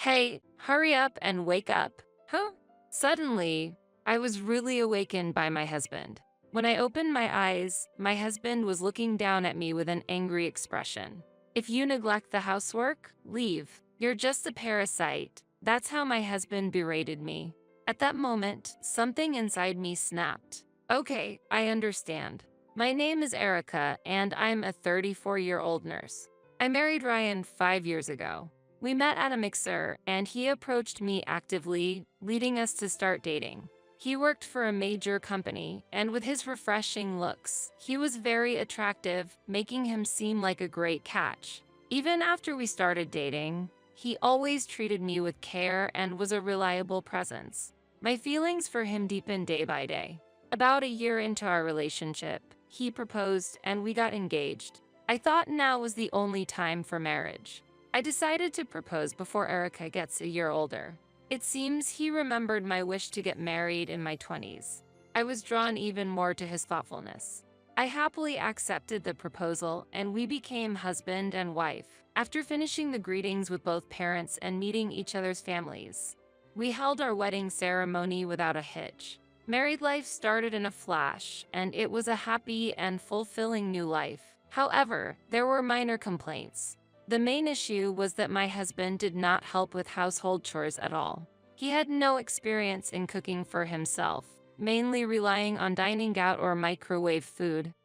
Hey, hurry up and wake up. Huh? Suddenly, I was really awakened by my husband. When I opened my eyes, my husband was looking down at me with an angry expression. If you neglect the housework, leave. You're just a parasite. That's how my husband berated me. At that moment, something inside me snapped. Okay, I understand. My name is Erica, and I'm a 34-year-old nurse. I married Ryan 5 years ago. We met at a mixer, and he approached me actively, leading us to start dating. He worked for a major company, and with his refreshing looks, he was very attractive, making him seem like a great catch. Even after we started dating, he always treated me with care and was a reliable presence. My feelings for him deepened day by day. About a year into our relationship, he proposed and we got engaged. I thought now was the only time for marriage. I decided to propose before Erica gets a year older. It seems he remembered my wish to get married in my 20s. I was drawn even more to his thoughtfulness. I happily accepted the proposal and we became husband and wife. After finishing the greetings with both parents and meeting each other's families, we held our wedding ceremony without a hitch. Married life started in a flash, and it was a happy and fulfilling new life. However, there were minor complaints. The main issue was that my husband did not help with household chores at all. He had no experience in cooking for himself, mainly relying on dining out or microwave food.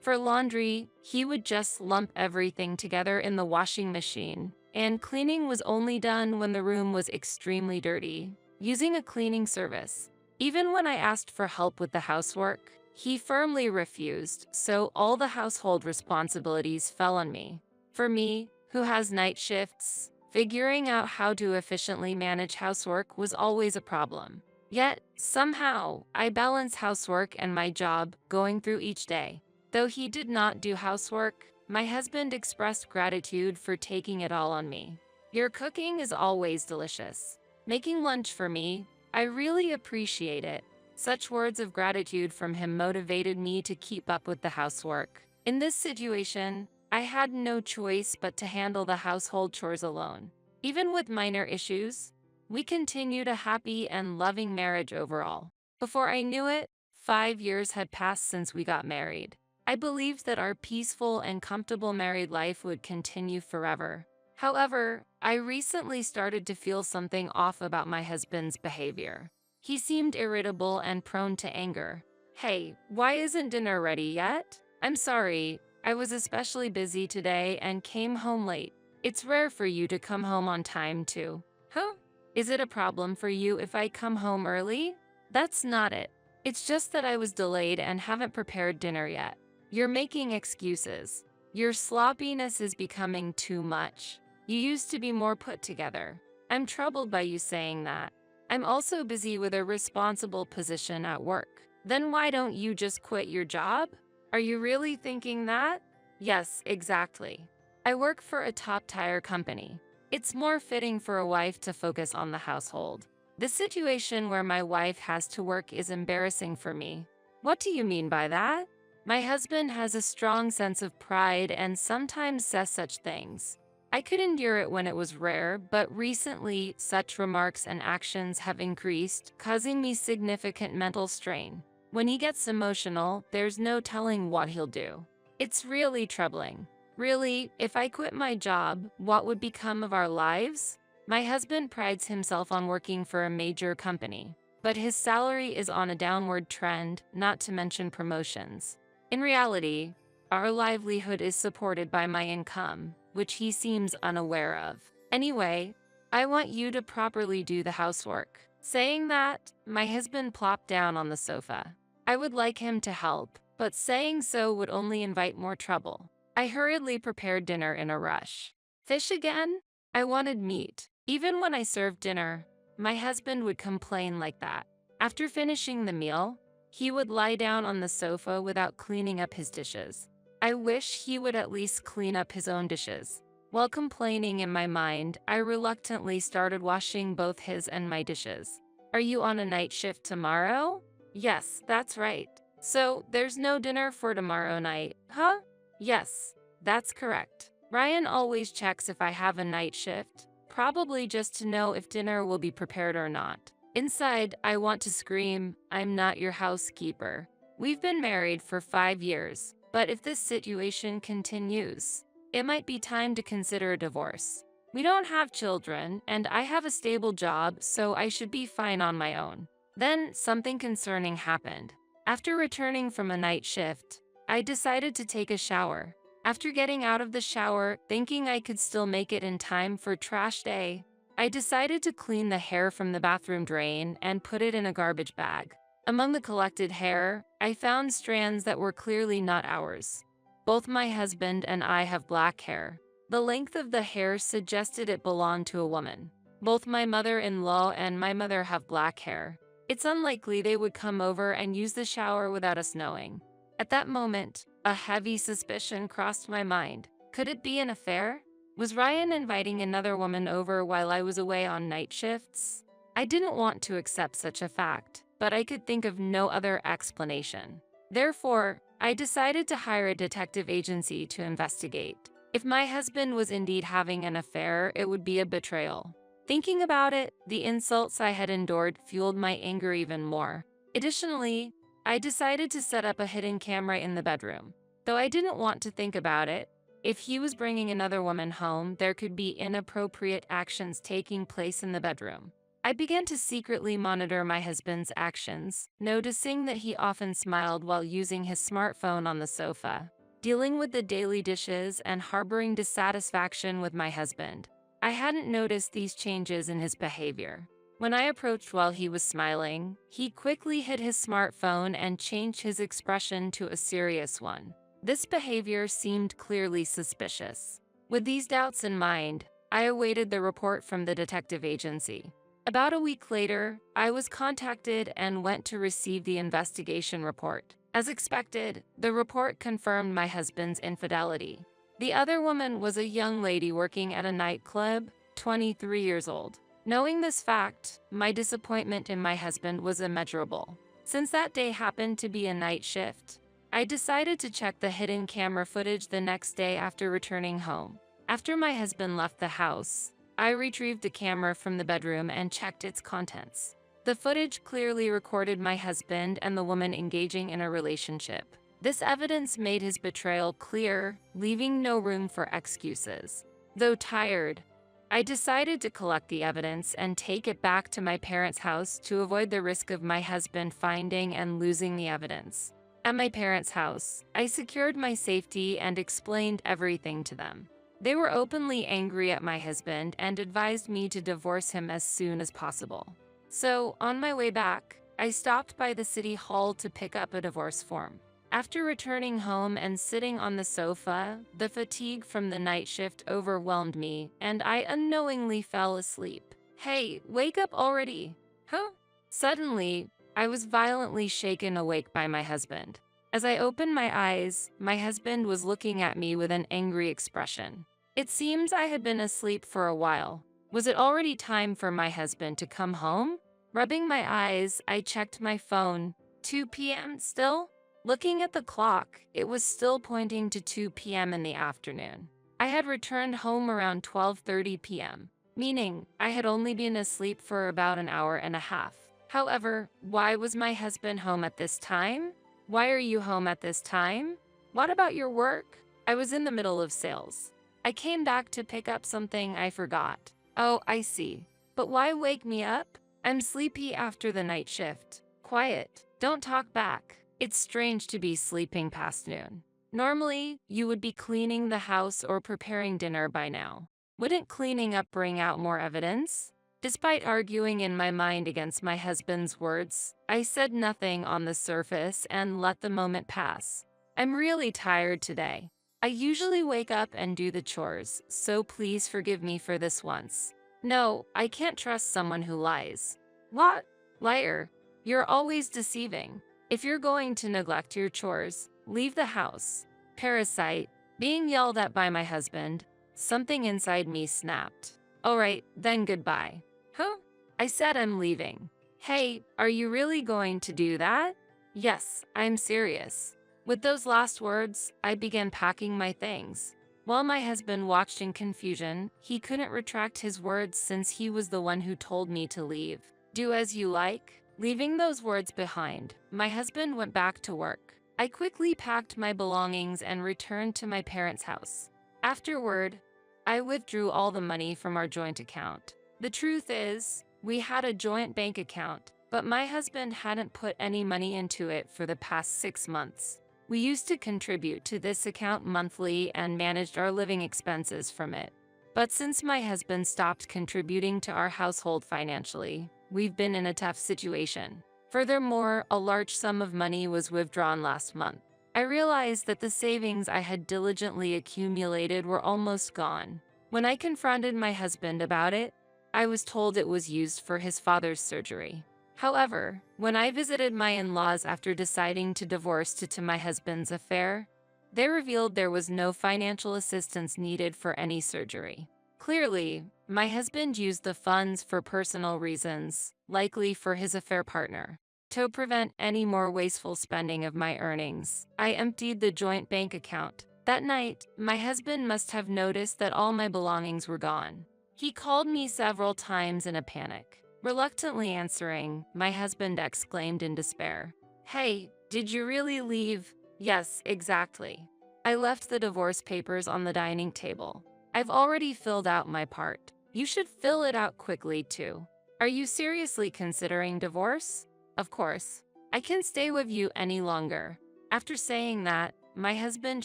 For laundry, he would just lump everything together in the washing machine, and cleaning was only done when the room was extremely dirty, using a cleaning service. Even when I asked for help with the housework, he firmly refused, so all the household responsibilities fell on me. For me, who has night shifts, figuring out how to efficiently manage housework was always a problem. Yet, somehow, I balance housework and my job, going through each day. Though he did not do housework, my husband expressed gratitude for taking it all on me. Your cooking is always delicious. Making lunch for me, I really appreciate it. Such words of gratitude from him motivated me to keep up with the housework. In this situation, I had no choice but to handle the household chores alone. Even with minor issues, we continued a happy and loving marriage overall. Before I knew it, 5 years had passed since we got married. I believed that our peaceful and comfortable married life would continue forever. However, I recently started to feel something off about my husband's behavior. He seemed irritable and prone to anger. Hey, why isn't dinner ready yet? I'm sorry, I was especially busy today and came home late. It's rare for you to come home on time too. Huh? Is it a problem for you if I come home early? That's not it. It's just that I was delayed and haven't prepared dinner yet. You're making excuses. Your sloppiness is becoming too much. You used to be more put together. I'm troubled by you saying that. I'm also busy with a responsible position at work. Then why don't you just quit your job? Are you really thinking that? Yes, exactly. I work for a top-tier company. It's more fitting for a wife to focus on the household. The situation where my wife has to work is embarrassing for me. What do you mean by that? My husband has a strong sense of pride and sometimes says such things. I could endure it when it was rare, but recently such remarks and actions have increased, causing me significant mental strain. When he gets emotional, there's no telling what he'll do. It's really troubling. Really, if I quit my job, what would become of our lives? My husband prides himself on working for a major company, but his salary is on a downward trend, not to mention promotions. In reality, our livelihood is supported by my income, which he seems unaware of. Anyway, I want you to properly do the housework. Saying that, my husband plopped down on the sofa. I would like him to help, but saying so would only invite more trouble. I hurriedly prepared dinner in a rush. Fish again? I wanted meat. Even when I served dinner, my husband would complain like that. After finishing the meal, he would lie down on the sofa without cleaning up his dishes. I wish he would at least clean up his own dishes. While complaining in my mind, I reluctantly started washing both his and my dishes. Are you on a night shift tomorrow? Yes, that's right. So, there's no dinner for tomorrow night, huh? Yes, that's correct. Ryan always checks if I have a night shift, probably just to know if dinner will be prepared or not. Inside, I want to scream, "I'm not your housekeeper." We've been married for 5 years, but if this situation continues, it might be time to consider a divorce. We don't have children, and I have a stable job, so I should be fine on my own. Then something concerning happened. After returning from a night shift, I decided to take a shower. After getting out of the shower, thinking I could still make it in time for trash day, I decided to clean the hair from the bathroom drain and put it in a garbage bag. Among the collected hair, I found strands that were clearly not ours. Both my husband and I have black hair. The length of the hair suggested it belonged to a woman. Both my mother-in-law and my mother have black hair. It's unlikely they would come over and use the shower without us knowing. At that moment, a heavy suspicion crossed my mind. Could it be an affair? Was Ryan inviting another woman over while I was away on night shifts? I didn't want to accept such a fact, but I could think of no other explanation. Therefore, I decided to hire a detective agency to investigate. If my husband was indeed having an affair, it would be a betrayal. Thinking about it, the insults I had endured fueled my anger even more. Additionally, I decided to set up a hidden camera in the bedroom. Though I didn't want to think about it, if he was bringing another woman home, there could be inappropriate actions taking place in the bedroom. I began to secretly monitor my husband's actions, noticing that he often smiled while using his smartphone on the sofa. Dealing with the daily dishes and harboring dissatisfaction with my husband, I hadn't noticed these changes in his behavior. When I approached while he was smiling, he quickly hid his smartphone and changed his expression to a serious one. This behavior seemed clearly suspicious. With these doubts in mind, I awaited the report from the detective agency. About a week later, I was contacted and went to receive the investigation report. As expected, the report confirmed my husband's infidelity. The other woman was a young lady working at a nightclub, 23 years old. Knowing this fact, my disappointment in my husband was immeasurable. Since that day happened to be a night shift, I decided to check the hidden camera footage the next day after returning home. After my husband left the house, I retrieved the camera from the bedroom and checked its contents. The footage clearly recorded my husband and the woman engaging in a relationship. This evidence made his betrayal clear, leaving no room for excuses. Though tired, I decided to collect the evidence and take it back to my parents' house to avoid the risk of my husband finding and losing the evidence. At my parents' house, I secured my safety and explained everything to them. They were openly angry at my husband and advised me to divorce him as soon as possible. So, on my way back, I stopped by the city hall to pick up a divorce form. After returning home and sitting on the sofa, the fatigue from the night shift overwhelmed me, and I unknowingly fell asleep. "Hey, wake up already!" Huh? Suddenly, I was violently shaken awake by my husband. As I opened my eyes, my husband was looking at me with an angry expression. It seems I had been asleep for a while. Was it already time for my husband to come home? Rubbing my eyes, I checked my phone. 2 p.m. still? Looking at the clock, it was still pointing to 2 p.m. in the afternoon. I had returned home around 12:30 p.m., meaning I had only been asleep for about an hour and a half. However, why was my husband home at this time? Why are you home at this time? What about your work? I was in the middle of sales. I came back to pick up something I forgot. Oh, I see. But why wake me up? I'm sleepy after the night shift. Quiet. Don't talk back. It's strange to be sleeping past noon. Normally, you would be cleaning the house or preparing dinner by now. Wouldn't cleaning up bring out more evidence? Despite arguing in my mind against my husband's words, I said nothing on the surface and let the moment pass. I'm really tired today. I usually wake up and do the chores, so please forgive me for this once. No, I can't trust someone who lies. What? Liar. You're always deceiving. If you're going to neglect your chores, leave the house. Parasite. Being yelled at by my husband, something inside me snapped. Alright, then goodbye. Huh? I said I'm leaving. Hey, are you really going to do that? Yes, I'm serious. With those last words, I began packing my things. While my husband watched in confusion, he couldn't retract his words since he was the one who told me to leave. Do as you like. Leaving those words behind, my husband went back to work. I quickly packed my belongings and returned to my parents' house. Afterward, I withdrew all the money from our joint account. The truth is, we had a joint bank account, but my husband hadn't put any money into it for the past 6 months. We used to contribute to this account monthly and managed our living expenses from it. But since my husband stopped contributing to our household financially, we've been in a tough situation. Furthermore, a large sum of money was withdrawn last month. I realized that the savings I had diligently accumulated were almost gone. When I confronted my husband about it, I was told it was used for his father's surgery. However, when I visited my in-laws after deciding to divorce due to my husband's affair, they revealed there was no financial assistance needed for any surgery. Clearly, my husband used the funds for personal reasons, likely for his affair partner. To prevent any more wasteful spending of my earnings, I emptied the joint bank account. That night, my husband must have noticed that all my belongings were gone. He called me several times in a panic. Reluctantly answering, my husband exclaimed in despair, "Hey, did you really leave?" "Yes, exactly. I left the divorce papers on the dining table. I've already filled out my part. You should fill it out quickly too. Are you seriously considering divorce?" "Of course. I can't stay with you any longer." After saying that, my husband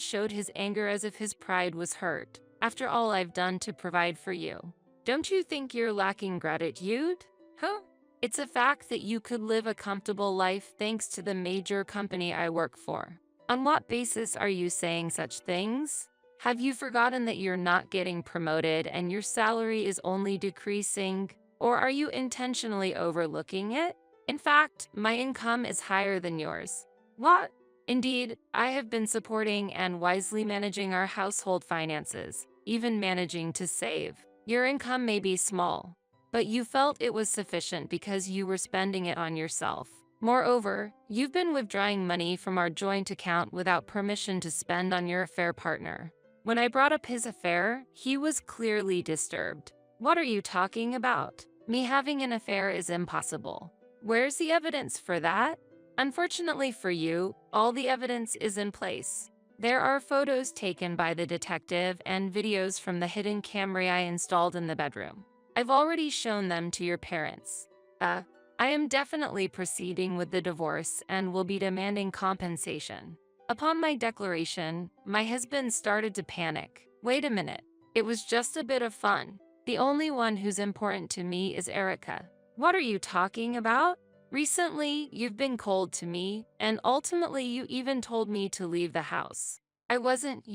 showed his anger as if his pride was hurt. "After all I've done to provide for you, don't you think you're lacking gratitude? Huh? It's a fact that you could live a comfortable life thanks to the major company I work for. On what basis are you saying such things? Have you forgotten that you're not getting promoted and your salary is only decreasing? Or are you intentionally overlooking it? In fact, my income is higher than yours." "What?" "Indeed, I have been supporting and wisely managing our household finances, even managing to save. Your income may be small, but you felt it was sufficient because you were spending it on yourself. Moreover, you've been withdrawing money from our joint account without permission to spend on your affair partner." When I brought up his affair, he was clearly disturbed. "What are you talking about? Me having an affair is impossible. Where's the evidence for that?" "Unfortunately for you, all the evidence is in place. There are photos taken by the detective and videos from the hidden camera I installed in the bedroom. I've already shown them to your parents. I am definitely proceeding with the divorce and will be demanding compensation." Upon my declaration, my husband started to panic. "Wait a minute. It was just a bit of fun. The only one who's important to me is Erica." "What are you talking about? Recently, you've been cold to me, and ultimately you even told me to leave the house. I wasn't,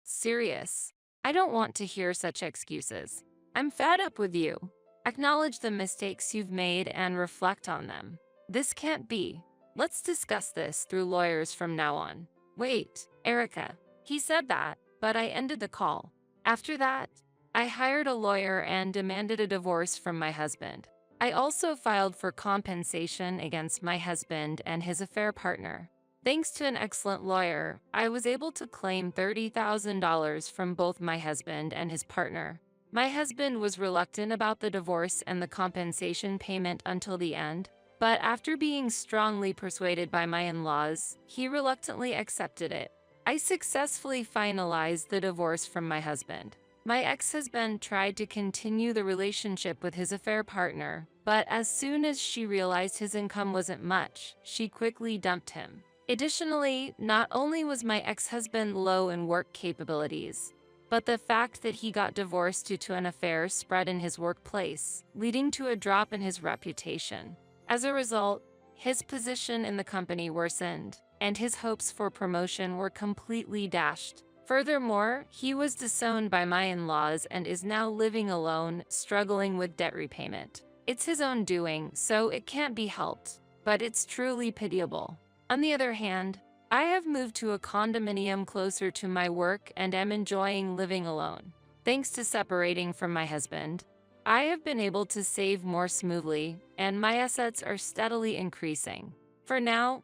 serious. I don't want to hear such excuses. I'm fed up with you. Acknowledge the mistakes you've made and reflect on them. This can't be. Let's discuss this through lawyers from now on." "Wait, Erica." He said that, but I ended the call. After that, I hired a lawyer and demanded a divorce from my husband. I also filed for compensation against my husband and his affair partner. Thanks to an excellent lawyer, I was able to claim $30,000 from both my husband and his partner. My husband was reluctant about the divorce and the compensation payment until the end, but after being strongly persuaded by my in-laws, he reluctantly accepted it. I successfully finalized the divorce from my husband. My ex-husband tried to continue the relationship with his affair partner, but as soon as she realized his income wasn't much, she quickly dumped him. Additionally, not only was my ex-husband low in work capabilities, but the fact that he got divorced due to an affair spread in his workplace, leading to a drop in his reputation. As a result, his position in the company worsened, and his hopes for promotion were completely dashed. Furthermore, he was disowned by my in-laws and is now living alone, struggling with debt repayment. It's his own doing, so it can't be helped, but it's truly pitiable. On the other hand, I have moved to a condominium closer to my work and am enjoying living alone. Thanks to separating from my husband, I have been able to save more smoothly, and my assets are steadily increasing. For now,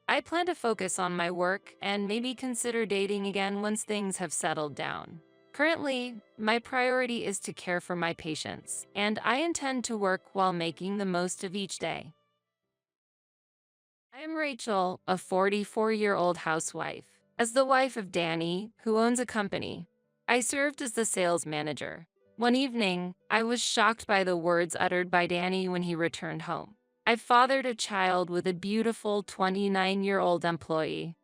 I plan to focus on my work and maybe consider dating again once things have settled down. Currently, my priority is to care for my patients, and I intend to work while making the most of each day. I am Rachel, a 44-year-old housewife. As the wife of Danny, who owns a company, I served as the sales manager. One evening, I was shocked by the words uttered by Danny when he returned home. I fathered a child with a beautiful 29-year-old employee.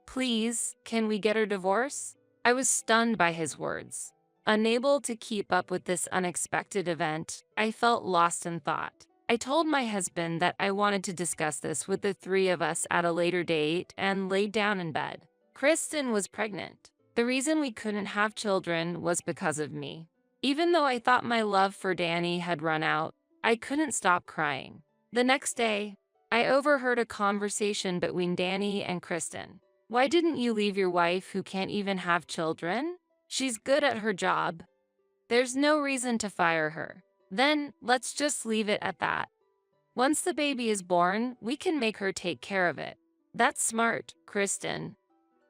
Please, can we get a divorce? I was stunned by his words. Unable to keep up with this unexpected event, I felt lost in thought. I told my husband that I wanted to discuss this with the three of us at a later date and laid down in bed. Kristen was pregnant. The reason we couldn't have children was because of me. Even though I thought my love for Danny had run out, I couldn't stop crying. The next day, I overheard a conversation between Danny and Kristen. Why didn't you leave your wife who can't even have children? She's good at her job. There's no reason to fire her. Then, let's just leave it at that. Once the baby is born, we can make her take care of it. That's smart, Kristen.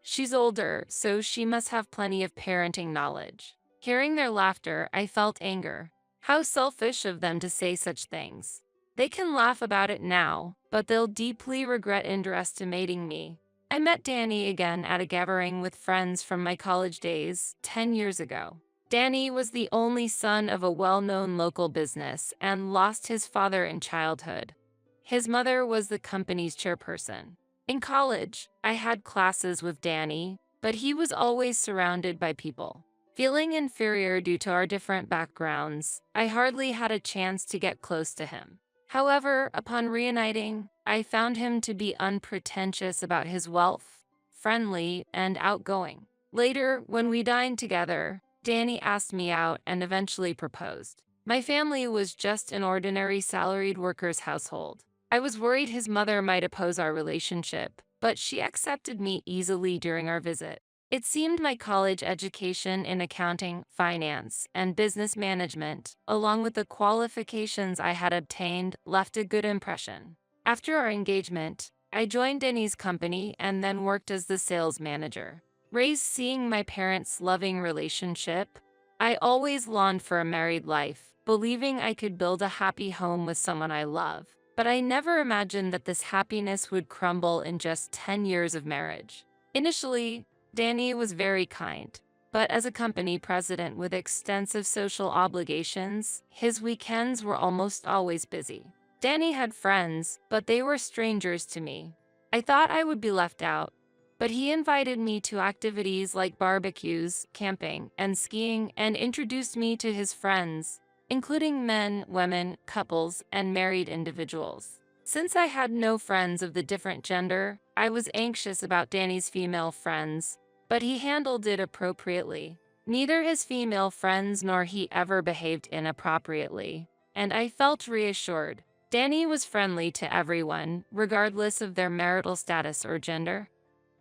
She's older, so she must have plenty of parenting knowledge. Hearing their laughter, I felt anger. How selfish of them to say such things. They can laugh about it now, but they'll deeply regret underestimating me. I met Danny again at a gathering with friends from my college days 10 years ago. Danny was the only son of a well-known local business and lost his father in childhood. His mother was the company's chairperson. In college, I had classes with Danny, but he was always surrounded by people. Feeling inferior due to our different backgrounds, I hardly had a chance to get close to him. However, upon reuniting, I found him to be unpretentious about his wealth, friendly, and outgoing. Later, when we dined together, Danny asked me out and eventually proposed. My family was just an ordinary salaried worker's household. I was worried his mother might oppose our relationship, but she accepted me easily during our visit. It seemed my college education in accounting, finance, and business management, along with the qualifications I had obtained, left a good impression. After our engagement, I joined Danny's company and then worked as the sales manager. Raised seeing my parents' loving relationship, I always longed for a married life, believing I could build a happy home with someone I love. But I never imagined that this happiness would crumble in just 10 years of marriage. Initially, Danny was very kind, but as a company president with extensive social obligations, his weekends were almost always busy. Danny had friends, but they were strangers to me. I thought I would be left out, but he invited me to activities like barbecues, camping, and skiing and introduced me to his friends, including men, women, couples, and married individuals. Since I had no friends of the different gender, I was anxious about Danny's female friends, but he handled it appropriately. Neither his female friends nor he ever behaved inappropriately, and I felt reassured. Danny was friendly to everyone, regardless of their marital status or gender.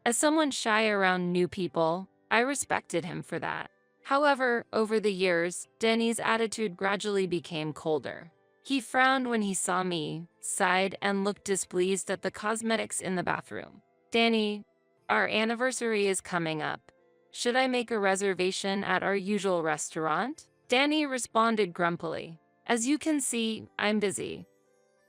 As someone shy around new people, I respected him for that. However, over the years, Danny's attitude gradually became colder. He frowned when he saw me, sighed, and looked displeased at the cosmetics in the bathroom. Danny, our anniversary is coming up. Should I make a reservation at our usual restaurant? Danny responded grumpily. As you can see, I'm busy.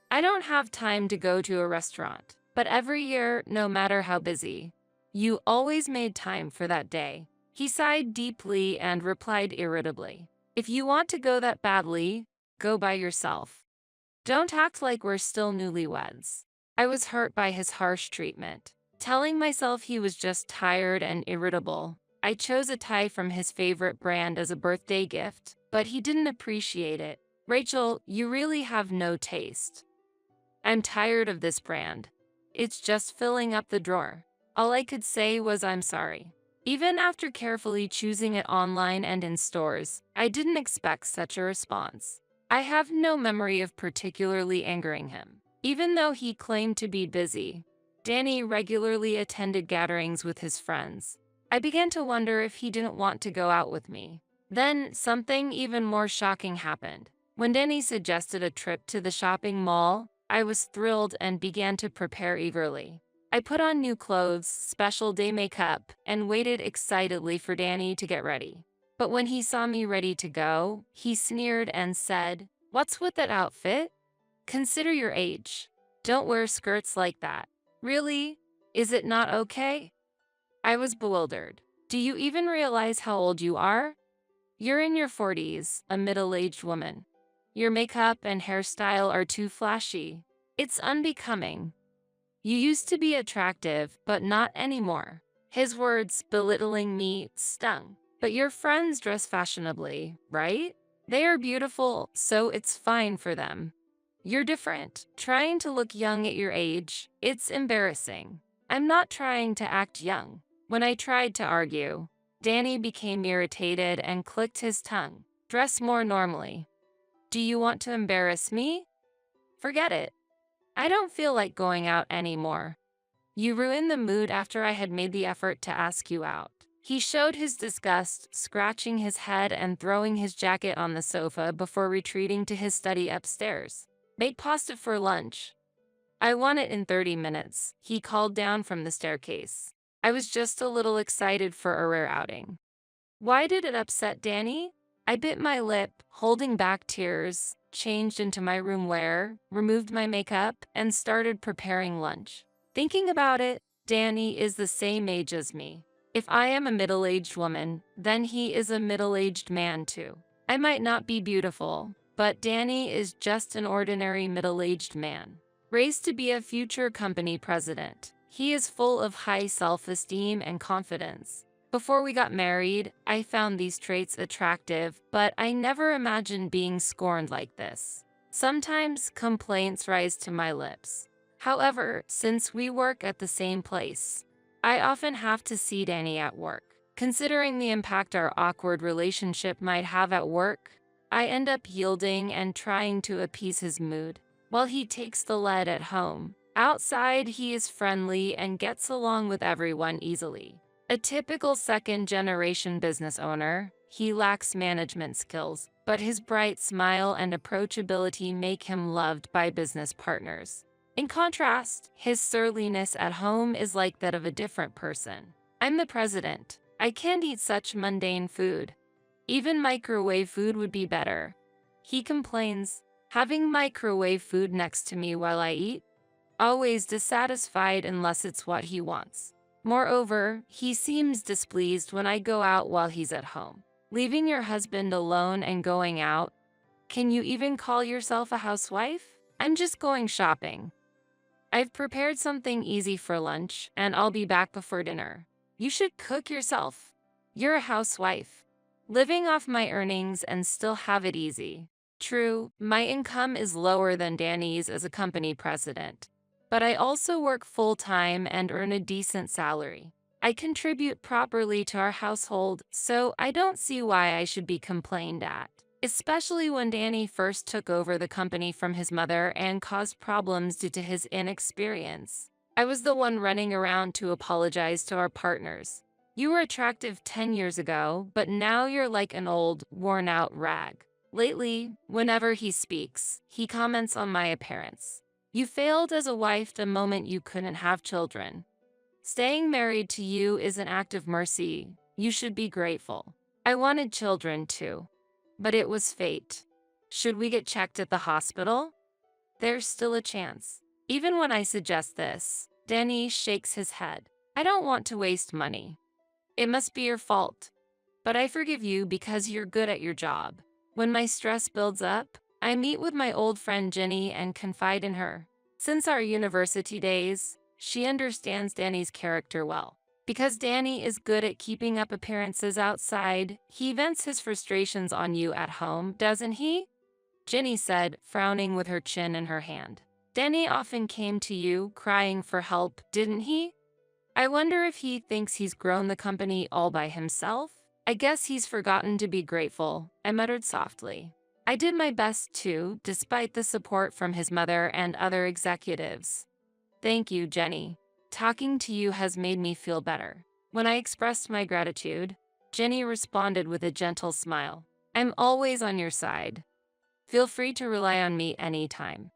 I don't have time to go to a restaurant. But every year, no matter how busy, you always made time for that day. He sighed deeply and replied irritably. If you want to go that badly, go by yourself. Don't act like we're still newlyweds. I was hurt by his harsh treatment. Telling myself he was just tired and irritable, I chose a tie from his favorite brand as a birthday gift, but he didn't appreciate it. Rachel, you really have no taste. I'm tired of this brand. It's just filling up the drawer. All I could say was I'm sorry. Even after carefully choosing it online and in stores, I didn't expect such a response. I have no memory of particularly angering him. Even though he claimed to be busy, Danny regularly attended gatherings with his friends. I began to wonder if he didn't want to go out with me. Then, something even more shocking happened. When Danny suggested a trip to the shopping mall, I was thrilled and began to prepare eagerly. I put on new clothes, special day makeup, and waited excitedly for Danny to get ready. But when he saw me ready to go, he sneered and said, "What's with that outfit? Consider your age. Don't wear skirts like that. Really? Is it not okay?" I was bewildered. "Do you even realize how old you are? You're in your 40s, a middle-aged woman. Your makeup and hairstyle are too flashy. It's unbecoming. You used to be attractive, but not anymore." His words, belittling me, stung. "But your friends dress fashionably, right? They are beautiful, so it's fine for them. You're different. Trying to look young at your age, it's embarrassing." I'm not trying to act young. When I tried to argue, Danny became irritated and clicked his tongue. "Dress more normally. Do you want to embarrass me? Forget it. I don't feel like going out anymore. You ruined the mood after I had made the effort to ask you out." He showed his disgust, scratching his head and throwing his jacket on the sofa before retreating to his study upstairs. "Make pasta for lunch. I want it in 30 minutes, he called down from the staircase. I was just a little excited for a rare outing. Why did it upset Danny? I bit my lip, holding back tears, changed into my room wear, removed my makeup, and started preparing lunch. Thinking about it, Danny is the same age as me. If I am a middle-aged woman, then he is a middle-aged man too. I might not be beautiful, but Danny is just an ordinary middle-aged man, raised to be a future company president. He is full of high self-esteem and confidence. Before we got married, I found these traits attractive, but I never imagined being scorned like this. Sometimes complaints rise to my lips. However, since we work at the same place, I often have to see Danny at work. Considering the impact our awkward relationship might have at work, I end up yielding and trying to appease his mood, while he takes the lead at home. Outside, he is friendly and gets along with everyone easily. A typical second-generation business owner, he lacks management skills, but his bright smile and approachability make him loved by business partners. In contrast, his surliness at home is like that of a different person. I'm the president. I can't eat such mundane food. Even microwave food would be better. He complains, having microwave food next to me while I eat? Always dissatisfied unless it's what he wants. Moreover, he seems displeased when I go out while he's at home. Leaving your husband alone and going out? Can you even call yourself a housewife? I'm just going shopping. I've prepared something easy for lunch, and I'll be back before dinner. You should cook yourself. You're a housewife, living off my earnings and still have it easy. True, my income is lower than Danny's as a company president, but I also work full-time and earn a decent salary. I contribute properly to our household, so I don't see why I should be complained at. Especially when Danny first took over the company from his mother and caused problems due to his inexperience. I was the one running around to apologize to our partners. You were attractive 10 years ago, but now you're like an old, worn-out rag. Lately, whenever he speaks, he comments on my appearance. You failed as a wife the moment you couldn't have children. Staying married to you is an act of mercy. You should be grateful. I wanted children too, but it was fate. Should we get checked at the hospital? There's still a chance. Even when I suggest this, Danny shakes his head. I don't want to waste money. It must be your fault. But I forgive you because you're good at your job. When my stress builds up, I meet with my old friend Jenny and confide in her. Since our university days, she understands Danny's character well. Because Danny is good at keeping up appearances outside, he vents his frustrations on you at home, doesn't he? Jenny said, frowning with her chin in her hand. Danny often came to you, crying for help, didn't he? I wonder if he thinks he's grown the company all by himself? I guess he's forgotten to be grateful, I muttered softly. I did my best too, despite the support from his mother and other executives. Thank you, Jenny. Talking to you has made me feel better. When I expressed my gratitude, Jenny responded with a gentle smile. I'm always on your side. Feel free to rely on me anytime.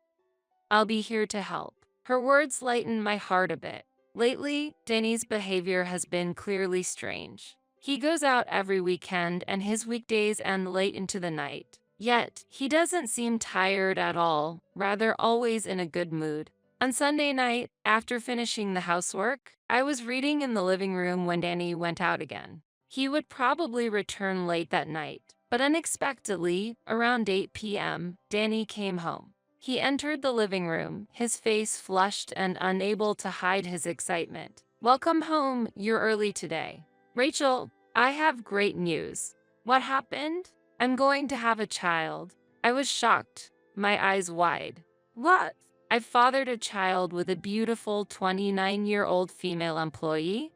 I'll be here to help. Her words lightened my heart a bit. Lately, Danny's behavior has been clearly strange. He goes out every weekend and his weekdays end late into the night. Yet, he doesn't seem tired at all, rather always in a good mood. On Sunday night, after finishing the housework, I was reading in the living room when Danny went out again. He would probably return late that night, but unexpectedly, around 8 p.m., Danny came home. He entered the living room, his face flushed and unable to hide his excitement. "Welcome home, you're early today." "Rachel, I have great news." "What happened?" "I'm going to have a child." I was shocked, my eyes wide. "What?" "I fathered a child with a beautiful 29-year-old female employee.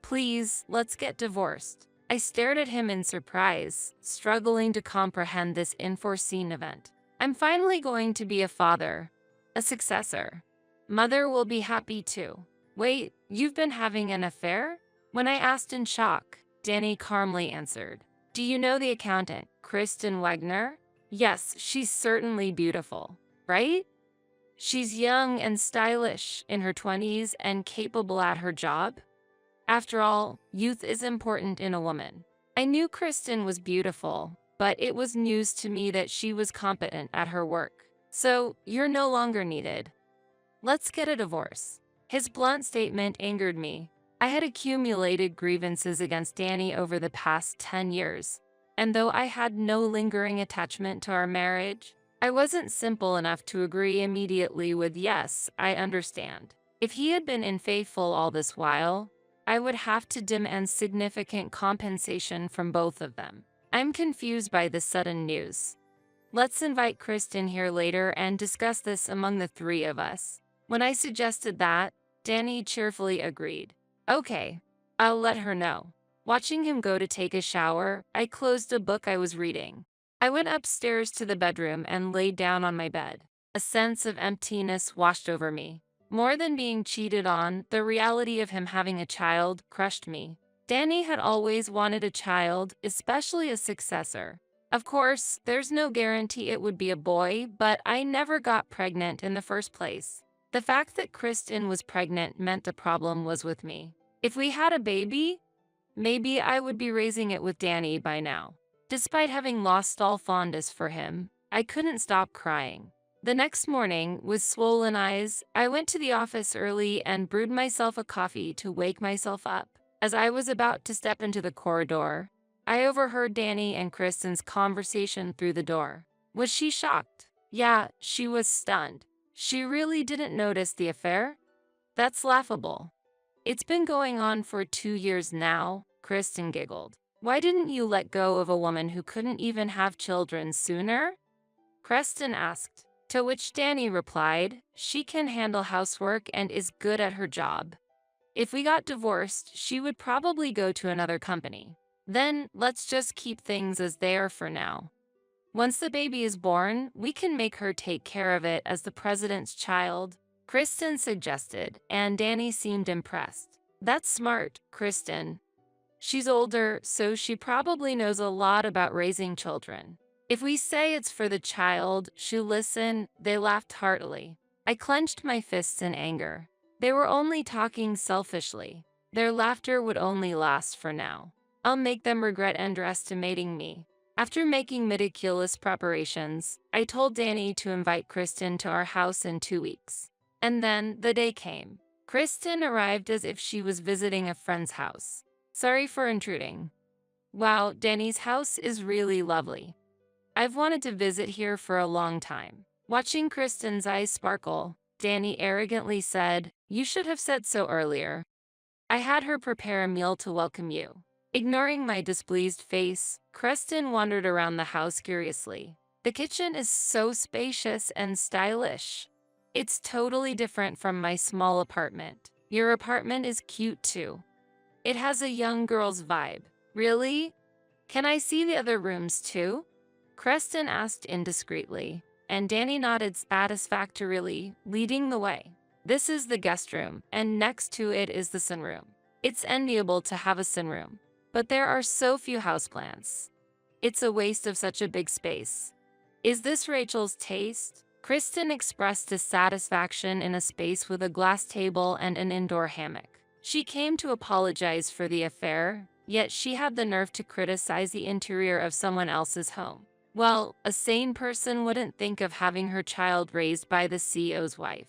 Please, let's get divorced." I stared at him in surprise, struggling to comprehend this unforeseen event. "I'm finally going to be a father, a successor. Mother will be happy too." "Wait, you've been having an affair?" When I asked in shock, Danny calmly answered. "Do you know the accountant, Kristen Wagner?" "Yes, she's certainly beautiful, right? She's young and stylish, in her 20s and capable at her job. After all, youth is important in a woman." I knew Kristen was beautiful, but it was news to me that she was competent at her work. "So, you're no longer needed. Let's get a divorce." His blunt statement angered me. I had accumulated grievances against Danny over the past 10 years, and though I had no lingering attachment to our marriage, I wasn't simple enough to agree immediately with "yes, I understand." If he had been unfaithful all this while, I would have to demand significant compensation from both of them. I'm confused by this sudden news. Let's invite Kristen here later and discuss this among the three of us. When I suggested that, Danny cheerfully agreed. "Okay, I'll let her know." Watching him go to take a shower, I closed a book I was reading. I went upstairs to the bedroom and laid down on my bed. A sense of emptiness washed over me. More than being cheated on, the reality of him having a child crushed me. Danny had always wanted a child, especially a successor. Of course, there's no guarantee it would be a boy, but I never got pregnant in the first place. The fact that Kristen was pregnant meant the problem was with me. If we had a baby, maybe I would be raising it with Danny by now. Despite having lost all fondness for him, I couldn't stop crying. The next morning, with swollen eyes, I went to the office early and brewed myself a coffee to wake myself up. As I was about to step into the corridor, I overheard Danny and Kristen's conversation through the door. Was she shocked? Yeah, she was stunned. She really didn't notice the affair? That's laughable. It's been going on for 2 years now, Kristen giggled. Why didn't you let go of a woman who couldn't even have children sooner? Kristen asked. To which Danny replied, she can handle housework and is good at her job. If we got divorced, she would probably go to another company. Then, let's just keep things as they are for now. Once the baby is born, we can make her take care of it as the president's child, Kristen suggested, and Danny seemed impressed. That's smart, Kristen. She's older, so she probably knows a lot about raising children. If we say it's for the child, she'll listen. They laughed heartily. I clenched my fists in anger. They were only talking selfishly. Their laughter would only last for now. I'll make them regret underestimating me. After making meticulous preparations, I told Danny to invite Kristen to our house in 2 weeks. And then the day came. Kristen arrived as if she was visiting a friend's house. Sorry for intruding. Wow, Danny's house is really lovely. I've wanted to visit here for a long time. Watching Kristen's eyes sparkle, Danny arrogantly said, "You should have said so earlier. I had her prepare a meal to welcome you." Ignoring my displeased face, Kristen wandered around the house curiously. The kitchen is so spacious and stylish. It's totally different from my small apartment. Your apartment is cute too. It has a young girl's vibe. Really? Can I see the other rooms too? Kristen asked indiscreetly, and Danny nodded satisfactorily, leading the way. This is the guest room, and next to it is the sunroom. It's enviable to have a sunroom, but there are so few houseplants. It's a waste of such a big space. Is this Rachel's taste? Kristen expressed dissatisfaction in a space with a glass table and an indoor hammock. She came to apologize for the affair, yet she had the nerve to criticize the interior of someone else's home. Well, a sane person wouldn't think of having her child raised by the CEO's wife.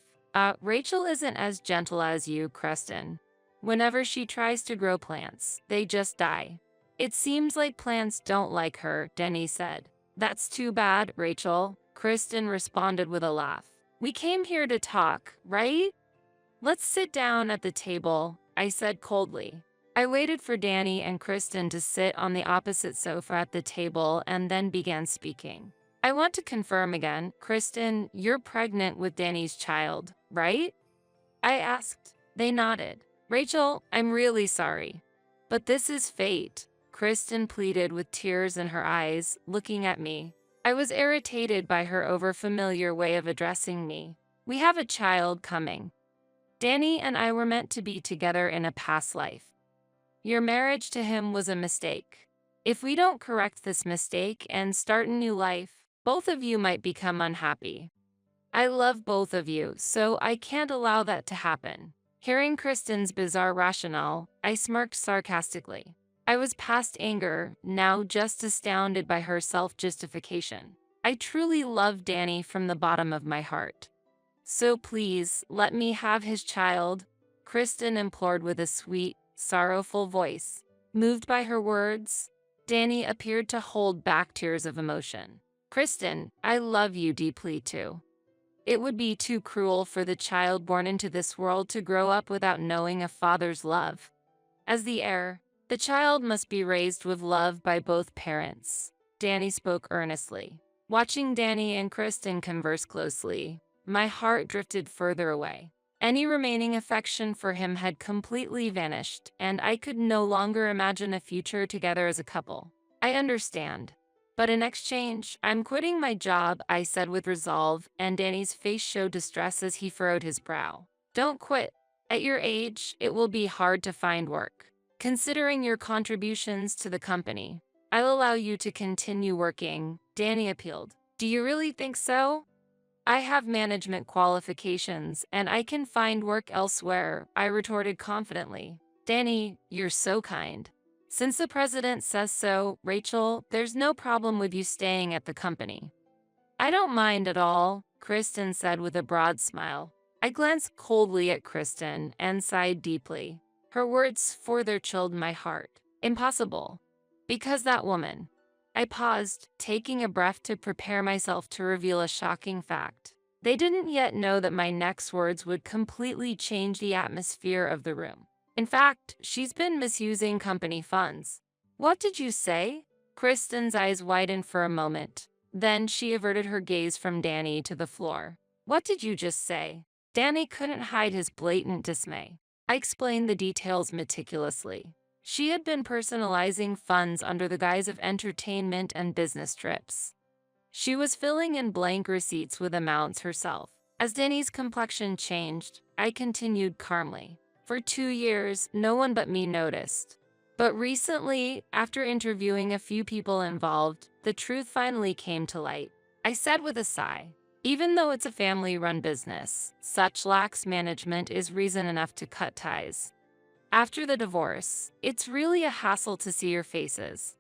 Rachel isn't as gentle as you, Kristen. Whenever she tries to grow plants, they just die. It seems like plants don't like her, Denny said. That's too bad, Rachel, Kristen responded with a laugh. We came here to talk, right? Let's sit down at the table, I said coldly. I waited for Danny and Kristen to sit on the opposite sofa at the table and then began speaking. I want to confirm again, Kristen, you're pregnant with Danny's child, right? I asked. They nodded. Rachel, I'm really sorry. But this is fate, Kristen pleaded with tears in her eyes, looking at me. I was irritated by her overfamiliar way of addressing me. We have a child coming. Danny and I were meant to be together in a past life. Your marriage to him was a mistake. If we don't correct this mistake and start a new life, both of you might become unhappy. I love both of you, so I can't allow that to happen. Hearing Kristen's bizarre rationale, I smirked sarcastically. I was past anger, now just astounded by her self-justification. I truly love Danny from the bottom of my heart. So please, let me have his child, Kristen implored with a sweet, sorrowful voice. Moved by her words, Danny appeared to hold back tears of emotion. Kristen, I love you deeply too. It would be too cruel for the child born into this world to grow up without knowing a father's love. As the heir, the child must be raised with love by both parents. Danny spoke earnestly. Watching Danny and Kristen converse closely, my heart drifted further away. Any remaining affection for him had completely vanished, and I could no longer imagine a future together as a couple. I understand. But in exchange, I'm quitting my job, I said with resolve, and Danny's face showed distress as he furrowed his brow. Don't quit. At your age, it will be hard to find work. Considering your contributions to the company, I'll allow you to continue working, Danny appealed. Do you really think so? I have management qualifications, and I can find work elsewhere, I retorted confidently. Danny, you're so kind. Since the president says so, Rachel, there's no problem with you staying at the company. I don't mind at all, Kristen said with a broad smile. I glanced coldly at Kristen and sighed deeply. Her words further chilled my heart. Impossible. Because that woman. I paused, taking a breath to prepare myself to reveal a shocking fact. They didn't yet know that my next words would completely change the atmosphere of the room. In fact, she's been misusing company funds. What did you say? Kristen's eyes widened for a moment. Then she averted her gaze from Danny to the floor. What did you just say? Danny couldn't hide his blatant dismay. I explained the details meticulously. She had been personalizing funds under the guise of entertainment and business trips. She was filling in blank receipts with amounts herself. As Danny's complexion changed, I continued calmly. For 2 years, no one but me noticed. But recently, after interviewing a few people involved, the truth finally came to light. I said with a sigh, even though it's a family-run business, such lax management is reason enough to cut ties. After the divorce, it's really a hassle to see your faces.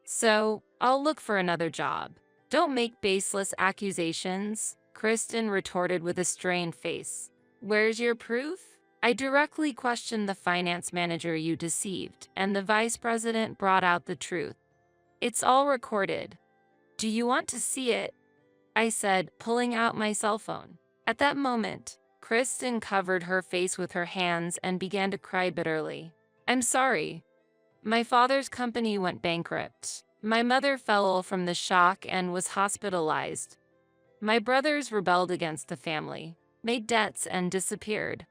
So, I'll look for another job. Don't make baseless accusations, Kristen retorted with a strained face. Where's your proof? I directly questioned the finance manager you deceived, and the vice president brought out the truth. It's all recorded. Do you want to see it? I said, pulling out my cell phone. At that moment, Kristen covered her face with her hands and began to cry bitterly. I'm sorry. My father's company went bankrupt. My mother fell ill from the shock and was hospitalized. My brothers rebelled against the family, made debts, and disappeared.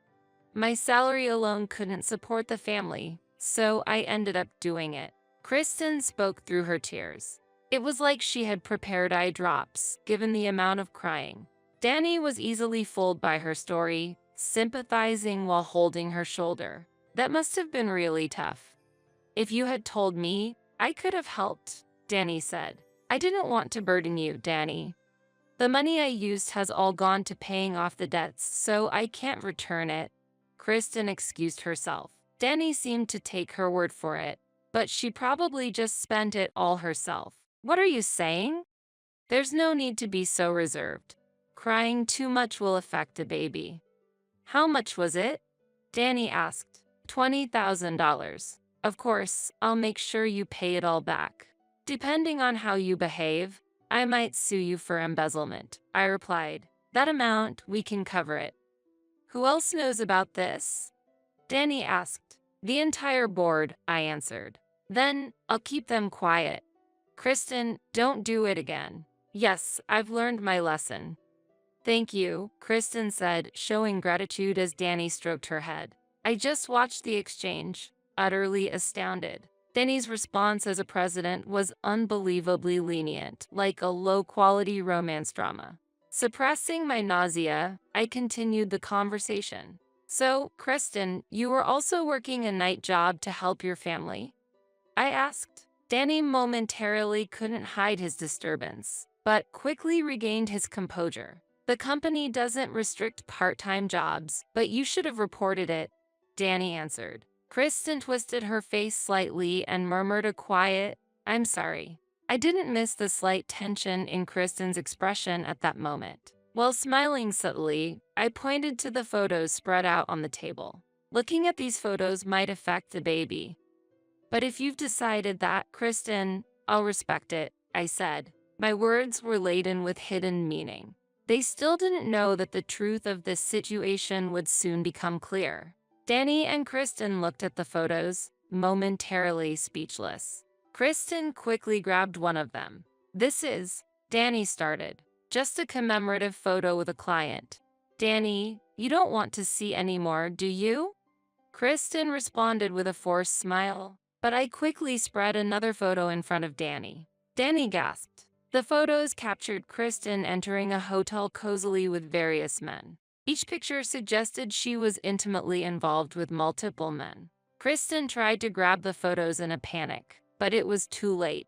My salary alone couldn't support the family, so I ended up doing it. Kristen spoke through her tears. It was like she had prepared eye drops, given the amount of crying. Danny was easily fooled by her story, sympathizing while holding her shoulder. That must have been really tough. If you had told me, I could have helped, Danny said. I didn't want to burden you, Danny. The money I used has all gone to paying off the debts, so I can't return it. Kristen excused herself. Danny seemed to take her word for it. but she probably just spent it all herself. What are you saying? There's no need to be so reserved. Crying too much will affect a baby. How much was it? Danny asked. $20,000. Of course, I'll make sure you pay it all back. Depending on how you behave, I might sue you for embezzlement, I replied. That amount, we can cover it. Who else knows about this? Danny asked. The entire board, I answered. Then, I'll keep them quiet. Kristen, don't do it again. Yes, I've learned my lesson. Thank you, Kristen said, showing gratitude as Danny stroked her head. I just watched the exchange, utterly astounded. Danny's response as a president was unbelievably lenient, like a low-quality romance drama. Suppressing my nausea, I continued the conversation. So, Kristen, you were also working a night job to help your family? I asked. Danny momentarily couldn't hide his disturbance, but quickly regained his composure. The company doesn't restrict part-time jobs, but you should have reported it, Danny answered. Kristen twisted her face slightly and murmured a quiet, I'm sorry. I didn't miss the slight tension in Kristen's expression at that moment. While smiling subtly, I pointed to the photos spread out on the table. Looking at these photos might affect the baby. But if you've decided that, Kristen, I'll respect it, I said. My words were laden with hidden meaning. They still didn't know that the truth of this situation would soon become clear. Danny and Kristen looked at the photos, momentarily speechless. Kristen quickly grabbed one of them. This is, Danny started, just a commemorative photo with a client. Danny, you don't want to see any more, do you? Kristen responded with a forced smile, but I quickly spread another photo in front of Danny. Danny gasped. The photos captured Kristen entering a hotel cozily with various men. Each picture suggested she was intimately involved with multiple men. Kristen tried to grab the photos in a panic, but it was too late.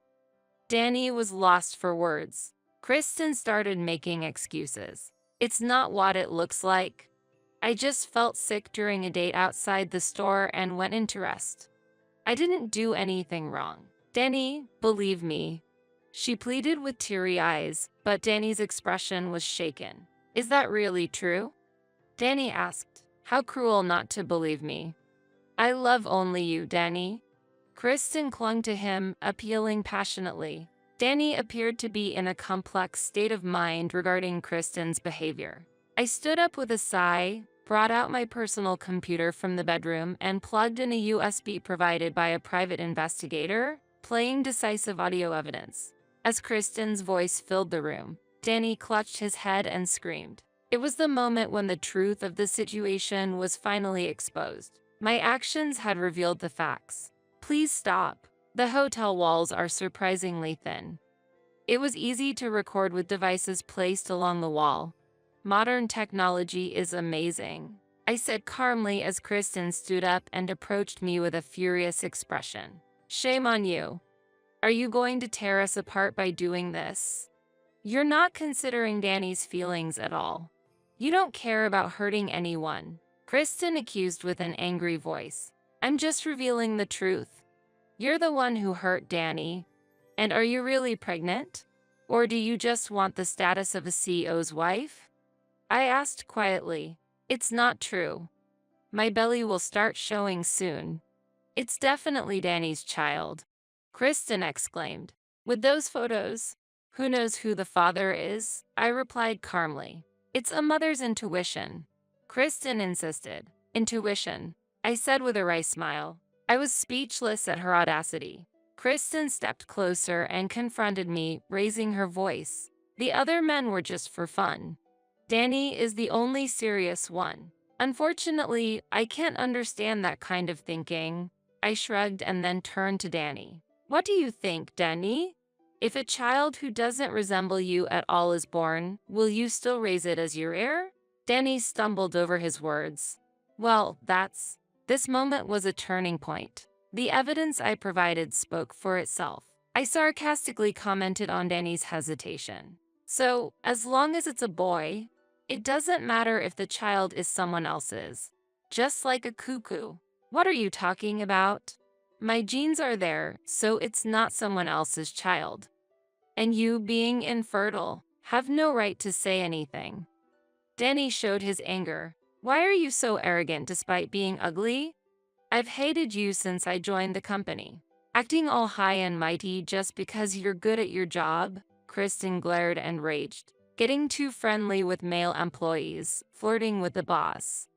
Danny was lost for words. Kristen started making excuses. It's not what it looks like. I just felt sick during a date outside the store and went into rest. I didn't do anything wrong. Danny, believe me. She pleaded with teary eyes, but Danny's expression was shaken. Is that really true? Danny asked. How cruel not to believe me. I love only you, Danny. Kristen clung to him, appealing passionately. Danny appeared to be in a complex state of mind regarding Kristen's behavior. I stood up with a sigh, brought out my personal computer from the bedroom, and plugged in a USB provided by a private investigator, playing decisive audio evidence. As Kristen's voice filled the room, Danny clutched his head and screamed. It was the moment when the truth of the situation was finally exposed. My actions had revealed the facts. Please stop. The hotel walls are surprisingly thin. It was easy to record with devices placed along the wall. Modern technology is amazing, I said calmly as Kristen stood up and approached me with a furious expression. Shame on you. Are you going to tear us apart by doing this? You're not considering Danny's feelings at all. You don't care about hurting anyone, Kristen accused with an angry voice. I'm just revealing the truth. You're the one who hurt Danny. And are you really pregnant? Or do you just want the status of a CEO's wife? I asked quietly. It's not true. My belly will start showing soon. It's definitely Danny's child, Kristen exclaimed. With those photos, who knows who the father is? I replied calmly. It's a mother's intuition. Kristen insisted. Intuition, I said with a wry smile. I was speechless at her audacity. Kristen stepped closer and confronted me, raising her voice. The other men were just for fun. Danny is the only serious one. Unfortunately, I can't understand that kind of thinking. I shrugged and then turned to Danny. What do you think, Danny? If a child who doesn't resemble you at all is born, will you still raise it as your heir? Danny stumbled over his words. Well, This moment was a turning point. The evidence I provided spoke for itself. I sarcastically commented on Danny's hesitation. So, as long as it's a boy, it doesn't matter if the child is someone else's. Just like a cuckoo. What are you talking about? my genes are there, so it's not someone else's child. And you, being infertile, have no right to say anything. Danny showed his anger. Why are you so arrogant despite being ugly? I've hated you since I joined the company. Acting all high and mighty just because you're good at your job? Kristen glared and raged. Getting too friendly with male employees, flirting with the boss.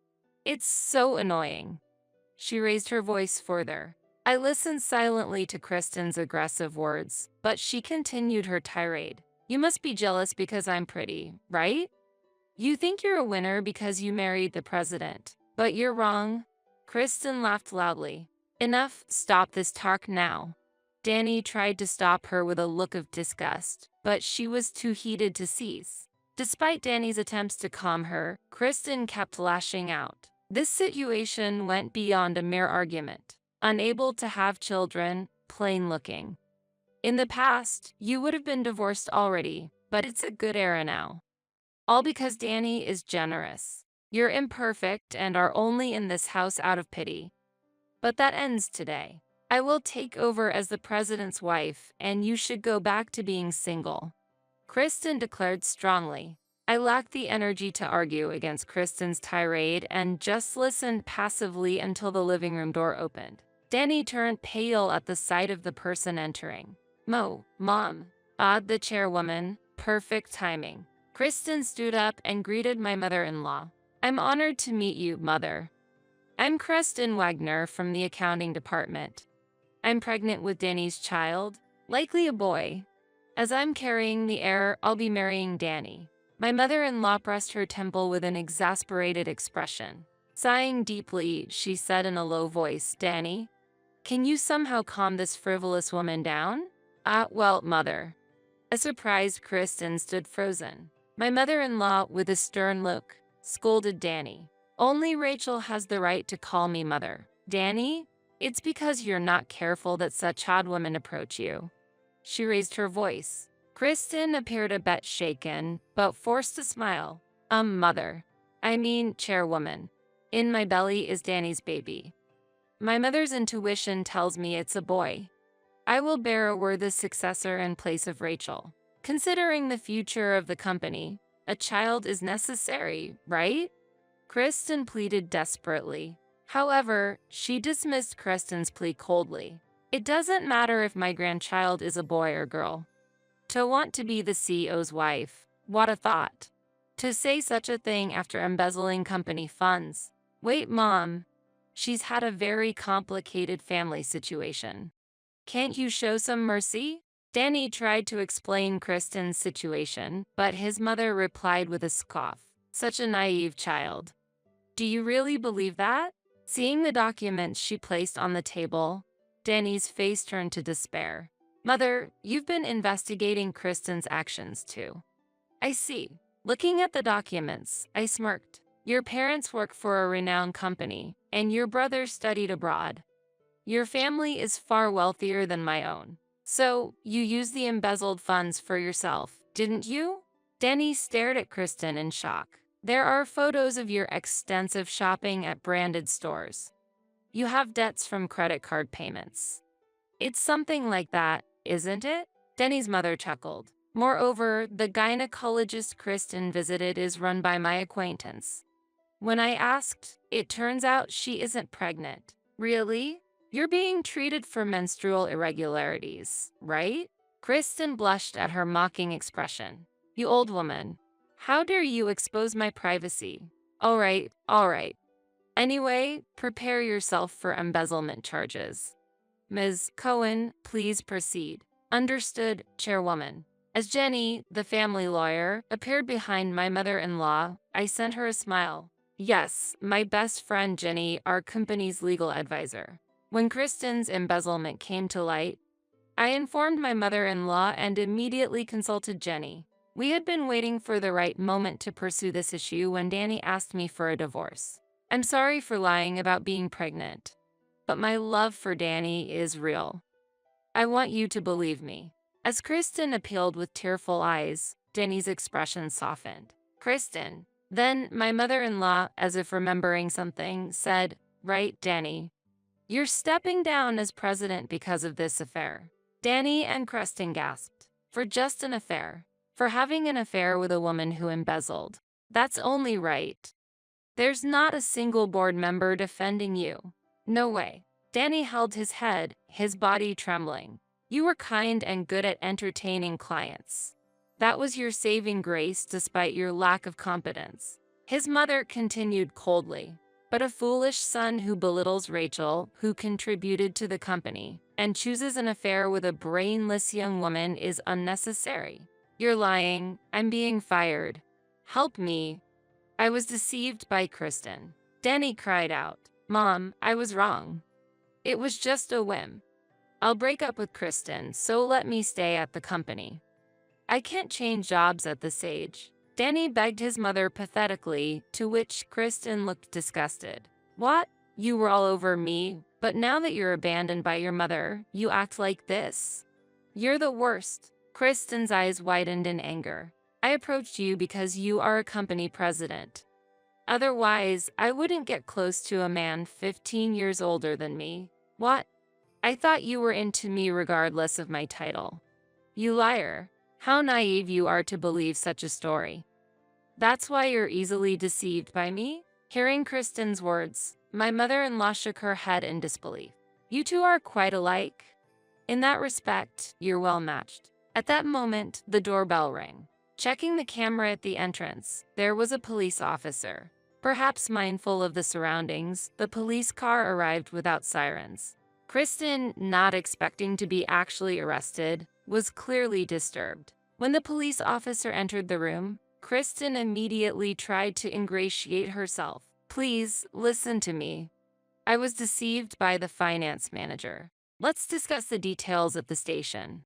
It's so annoying. She raised her voice further. I listened silently to Kristen's aggressive words, but she continued her tirade. You must be jealous because I'm pretty, right? You think you're a winner because you married the president, but you're wrong. Kristen laughed loudly. Enough, stop this talk now. Danny tried to stop her with a look of disgust, but she was too heated to cease. Despite Danny's attempts to calm her, Kristen kept lashing out. This situation went beyond a mere argument. Unable to have children, plain looking. In the past, you would have been divorced already, but it's a good era now. All because Danny is generous. You're imperfect and are only in this house out of pity. But that ends today. I will take over as the president's wife, and you should go back to being single. Kristen declared strongly. I lacked the energy to argue against Kristen's tirade and just listened passively until the living room door opened. Danny turned pale at the sight of the person entering. Mom, awed the chairwoman, perfect timing. Kristen stood up and greeted my mother-in-law. I'm honored to meet you, Mother. I'm Kristen Wagner from the accounting department. I'm pregnant with Danny's child, likely a boy. As I'm carrying the heir, I'll be marrying Danny. My mother-in-law pressed her temple with an exasperated expression. Sighing deeply, she said in a low voice, Danny, can you somehow calm this frivolous woman down? Well, Mother. A surprised Kristen stood frozen. My mother-in-law, with a stern look, scolded Danny. Only Rachel has the right to call me Mother. Danny, it's because you're not careful that such odd women approach you. She raised her voice. Kristen appeared a bit shaken, but forced a smile. Mother. I mean, chairwoman. In my belly is Danny's baby. My mother's intuition tells me it's a boy. I will bear a worthy successor in place of Rachel. Considering the future of the company, a child is necessary, right? Kristen pleaded desperately. However, she dismissed Kristen's plea coldly. It doesn't matter if my grandchild is a boy or girl. To want to be the CEO's wife, what a thought. To say such a thing after embezzling company funds. Wait, Mom. She's had a very complicated family situation. Can't you show some mercy? Danny tried to explain Kristen's situation, but his mother replied with a scoff. Such a naive child. Do you really believe that? Seeing the documents she placed on the table, Danny's face turned to despair. Mother, you've been investigating Kristen's actions too. I see. Looking at the documents, I smirked. Your parents work for a renowned company, and your brother studied abroad. Your family is far wealthier than my own. So, you used the embezzled funds for yourself, didn't you? Danny stared at Kristen in shock. There are photos of your extensive shopping at branded stores. You have debts from credit card payments. It's something like that, isn't it? Danny's mother chuckled. Moreover, the gynecologist Kristen visited is run by my acquaintance. When I asked, it turns out she isn't pregnant. Really? You're being treated for menstrual irregularities, right? Kristen blushed at her mocking expression. You old woman. How dare you expose my privacy? All right. Anyway, prepare yourself for embezzlement charges. Ms. Cohen, please proceed. Understood, Chairwoman. As Jenny, the family lawyer, appeared behind my mother-in-law, I sent her a smile. Yes, my best friend Jenny, our company's legal advisor. When Kristen's embezzlement came to light, I informed my mother-in-law and immediately consulted Jenny. We had been waiting for the right moment to pursue this issue when Danny asked me for a divorce. I'm sorry for lying about being pregnant, but my love for Danny is real. I want you to believe me. As Kristen appealed with tearful eyes, Danny's expression softened. Kristen. Then my mother-in-law, as if remembering something, said, Right, Danny. You're stepping down as president because of this affair. Danny and Kristen gasped. For just an affair. For having an affair with a woman who embezzled. That's only right. There's not a single board member defending you. No way. Danny held his head, his body trembling. You were kind and good at entertaining clients. That was your saving grace despite your lack of competence. His mother continued coldly. But a foolish son who belittles Rachel, who contributed to the company, and chooses an affair with a brainless young woman is unnecessary. You're lying. I'm being fired. Help me. I was deceived by Kristen. Danny cried out. Mom, I was wrong. It was just a whim. I'll break up with Kristen, so let me stay at the company. I can't change jobs at this age. Danny begged his mother pathetically, to which Kristen looked disgusted. What? You were all over me, but now that you're abandoned by your mother, you act like this. You're the worst. Kristen's eyes widened in anger. I approached you because you are a company president. Otherwise, I wouldn't get close to a man 15 years older than me. What? I thought you were into me regardless of my title. You liar. How naive you are to believe such a story. That's why you're easily deceived by me? Hearing Kristen's words, my mother-in-law shook her head in disbelief. You two are quite alike. In that respect, you're well matched. At that moment, the doorbell rang. Checking the camera at the entrance, there was a police officer. Perhaps mindful of the surroundings, the police car arrived without sirens. Kristen, not expecting to be actually arrested, was clearly disturbed. When the police officer entered the room, Kristen immediately tried to ingratiate herself. Please, listen to me. I was deceived by the finance manager. Let's discuss the details at the station.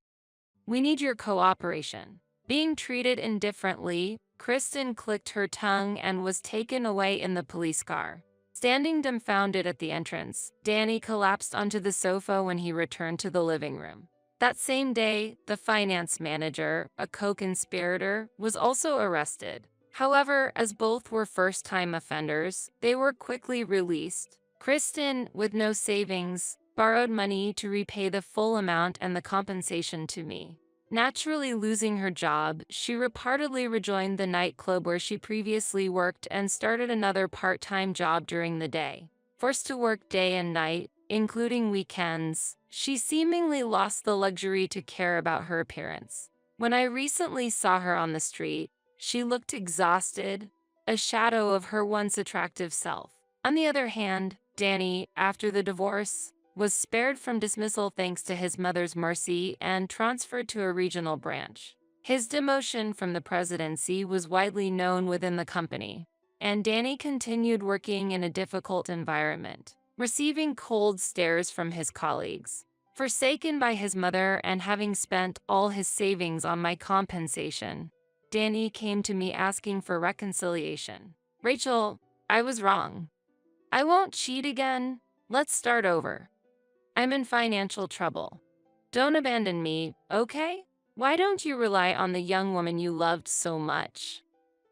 We need your cooperation. Being treated indifferently, Kristen clicked her tongue and was taken away in the police car. Standing dumbfounded at the entrance, Danny collapsed onto the sofa when he returned to the living room. That same day, the finance manager, a co-conspirator, was also arrested. However, as both were first-time offenders, they were quickly released. Kristen, with no savings, borrowed money to repay the full amount and the compensation to me. Naturally losing her job, she reportedly rejoined the nightclub where she previously worked and started another part-time job during the day. Forced to work day and night, including weekends, she seemingly lost the luxury to care about her appearance. When I recently saw her on the street, she looked exhausted, a shadow of her once attractive self. On the other hand, Danny, after the divorce, was spared from dismissal thanks to his mother's mercy and transferred to a regional branch. His demotion from the presidency was widely known within the company, and Danny continued working in a difficult environment, receiving cold stares from his colleagues. Forsaken by his mother and having spent all his savings on my compensation, Danny came to me asking for reconciliation. Rachel, I was wrong. I won't cheat again. Let's start over. I'm in financial trouble. Don't abandon me, okay? Why don't you rely on the young woman you loved so much?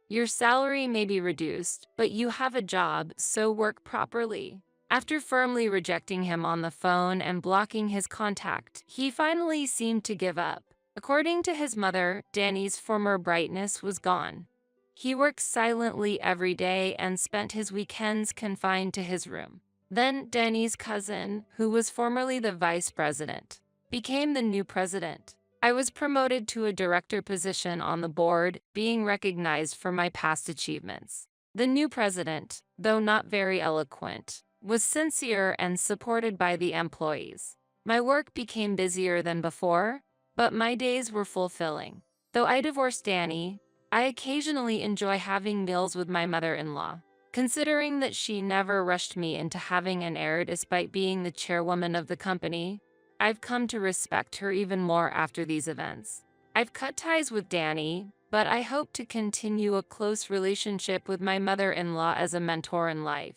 Your salary may be reduced, but you have a job, so work properly. After firmly rejecting him on the phone and blocking his contact, he finally seemed to give up. According to his mother, Danny's former brightness was gone. He worked silently every day and spent his weekends confined to his room. Then Danny's cousin, who was formerly the vice president, became the new president. I was promoted to a director position on the board, being recognized for my past achievements. The new president, though not very eloquent, was sincere and supported by the employees. My work became busier than before, but my days were fulfilling. Though I divorced Danny, I occasionally enjoy having meals with my mother-in-law. Considering that she never rushed me into having an heir despite being the chairwoman of the company, I've come to respect her even more after these events. I've cut ties with Danny, but I hope to continue a close relationship with my mother-in-law as a mentor in life.